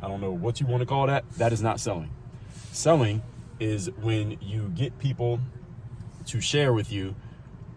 I don't know what you want to call that. That is not selling. Selling is when you get people to share with you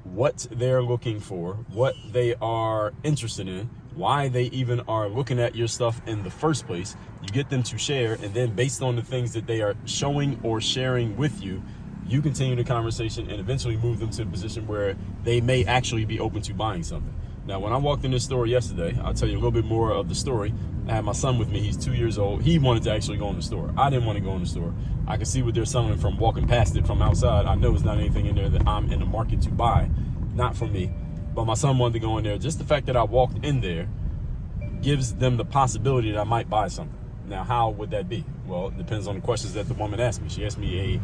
what they're looking for, what they are interested in, why they even are looking at your stuff in the first place. You get them to share, and then based on the things that they are showing or sharing with you, you continue the conversation and eventually move them to a position where they may actually be open to buying something. Now, when I walked in this store yesterday, I'll tell you a little bit more of the story. I had my son with me. He's 2 years old. He wanted to actually go in the store. I didn't want to go in the store. I could see what they're selling from walking past it from outside. I know it's not anything in there that I'm in the market to buy. Not for me. But my son wanted to go in there. Just the fact that I walked in there gives them the possibility that I might buy something. Now, how would that be? Well, it depends on the questions that the woman asked me. She asked me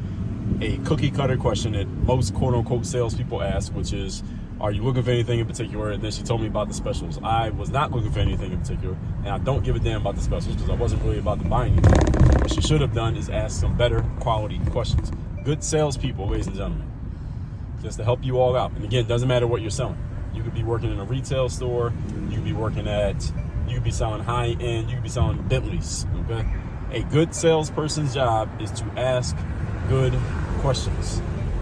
a cookie cutter question that most quote unquote salespeople ask, which is, are you looking for anything in particular? And then she told me about the specials. I was not looking for anything in particular, and I don't give a damn about the specials because I wasn't really about to buy anything. What she should have done is ask some better quality questions. Good salespeople, ladies and gentlemen, just to help you all out. And again, it doesn't matter what you're selling. You could be working in a retail store. You could be selling high end. You could be selling Bentleys, okay? A good salesperson's job is to ask good questions,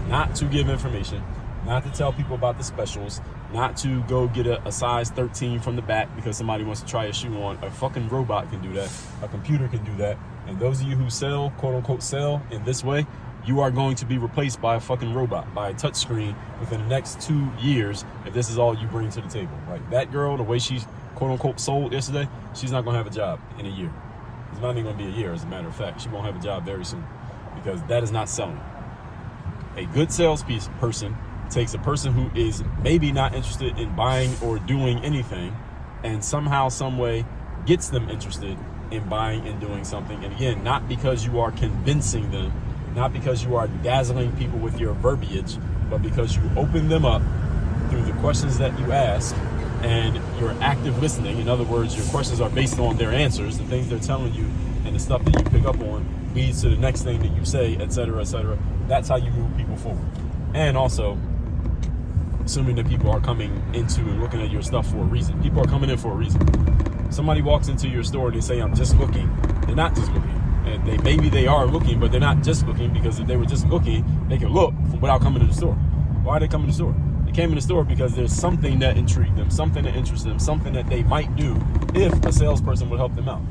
not to give information, not to tell people about the specials, not to go get a size 13 from the back because somebody wants to try a shoe on. A fucking robot can do that. A computer can do that. And those of you who sell, quote unquote, sell in this way, you are going to be replaced by a fucking robot, by a touch screen within the next 2 years if this is all you bring to the table. Like that girl, the way she's quote unquote sold yesterday, she's not going to have a job in a year. It's not even going to be a year, as a matter of fact. She won't have a job very soon because that is not selling. A good salesperson takes a person who is maybe not interested in buying or doing anything and somehow, some way gets them interested in buying and doing something. And again, not because you are convincing them, not because you are dazzling people with your verbiage, but because you open them up through the questions that you ask and your active listening. In other words, your questions are based on their answers, the things they're telling you, and the stuff that you pick up on leads to the next thing that you say, et cetera, et cetera. That's how you move people forward. And also, assuming that people are coming into and looking at your stuff for a reason. People are coming in for a reason. Somebody walks into your store and they say, I'm just looking. They're not just looking. And maybe they are looking, but they're not just looking, because if they were just looking, they could look without coming to the store. Why are they coming to the store? They came in the store because there's something that intrigued them, something that interests them, something that they might do if a salesperson would help them out.